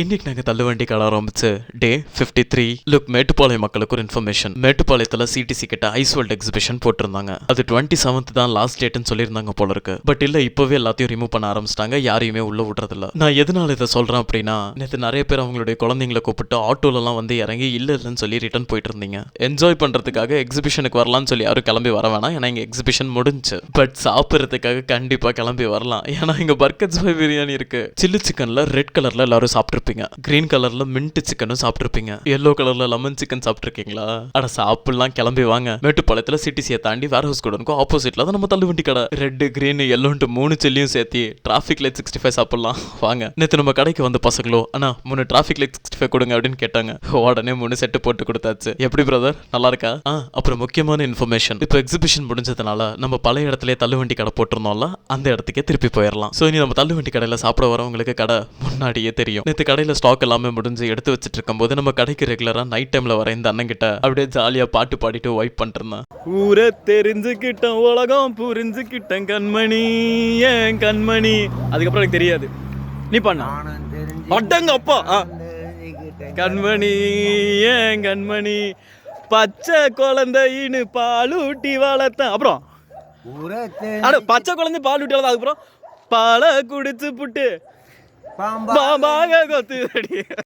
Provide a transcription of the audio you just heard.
இன்னைக்கு நாங்க தள்ளுவண்டி கடை ஆரம்பிச்சு டே 53. லுக், மேட்டுப்பாளையம் மக்களுக்கு ஒரு இன்ஃபர்மேஷன். மேட்டுப்பாளையத்துல சிடிசி கிட்ட ஐஸ் வேர்ல்ட் எக்ஸிபிஷன் போட்டிருந்தாங்க. அது 27th தான் லாஸ்ட் டேட்னு சொல்லியிருந்தாங்க போல இருக்கு. பட் இல்ல, இப்பவே எல்லாத்தையும் ரிமூவ் பண்ண ஆரம்பிச்சிட்டாங்க. யாரையுமே உள்ள விடுறதில்ல. நான் எதனால இதை சொல்றேன் அப்படின்னா, நேற்று நிறைய பேர் அவங்களுடைய குழந்தைங்களை கூப்பிட்டு ஆட்டோலலாம் வந்து இறங்கி இல்லைன்னு சொல்லி ரிட்டர்ன் போயிட்டு இருந்தீங்க. என்ஜாய் பண்றதுக்காக எக்ஸிபிஷனுக்கு வரலாம்னு சொல்லி யாரும் கிளம்பி வர வேணாம், ஏன்னா இங்க எக்ஸிபிஷன் முடிஞ்சு. பட் சாப்பிட்றதுக்காக கண்டிப்பா கிளம்பி வரலாம், ஏன்னா இங்க பர்கர்ஸ் பை பிரியாணி இருக்கு. சில்லி சிக்கன்ல ரெட் கலர்ல எல்லாரும் சாப்பிட்டு கிரீன் கலர்ல மின்ட் சிக்கனும் சாப்பிட்டுருப்பீங்க. எல்லோ கலர்ல லெமன் சிக்கன் சாப்பிட்டுருக்கீங்களா? அட சாப்பிடலாம், கிளம்பி வாங்க. மேட்டுப்பாளையத்துல சிட்டிசியை தாண்டி வேர் ஹவுஸ் கூடனுக்கும் ஆப்போசிட்ல தான் நம்ம தள்ளுவண்டி கடை. ரெட் கிரீன் எல்லோன்ட்டு 3 சில்லியும் சேர்த்து டிராஃபிக் லைட் 65 சாப்பிடலாம் வாங்க. நேற்று நம்ம கடைக்கு வந்து பசங்களோ அண்ணா 3 டிராஃபிக் லைட் 65 கொடுங்க அப்படின்னு கேட்டாங்க. உடனே 3 செட்டு போட்டு கொடுத்தாச்சு. எப்படி பிரதர், நல்லா இருக்கா? அப்புறம் முக்கியமான இன்ஃபர்மேஷன், இப்போ எக்ஸிபிஷன் முடிஞ்சதுனால நம்ம பழைய இடத்துல தள்ளுவண்டி கடை போட்டிருந்தோம்ல, அந்த இடத்துக்கே திருப்பி போயிடலாம். ஸோ இனி நம்ம தள்ளுவண்டி கடையில் சாப்பிட வரவங்களுக்கு கடை முன்னாடியே தெரியும். நேற்று கடையில் ஸ்டாக் எல்லாமே முடிஞ்சு எடுத்து வச்சிட்டு இருக்கும் போது நம்ம கடைக்கு ரெகுலரா நைட் டைம்ல வர இந்த அண்ணன் கிட்ட அப்படியே ஜாலியா பாட்டு பாடிட்டு வைப் பண்ணிட்டு இருந்தேன். ஊரை தெரிஞ்சுக்கிட்டேன், உலகம் புரிஞ்சுக்கிட்டேன் கண்மணி, ஏன் கண்மணி. அதுக்கப்புறம் எனக்கு தெரியாது, நீ பண்ண பட்டங்க அப்பா. கண்மணி ஏன் கண்மணி, பச்சை குழந்தைன்னு பாலூட்டி வளர்த்தேன். அப்புறம் பச்சை குழந்தை பாலூட்டி வளர்த்தேன். அதுக்கப்புறம் பாலை குடிச்சு புட்டு பாம்பாக கொத்து.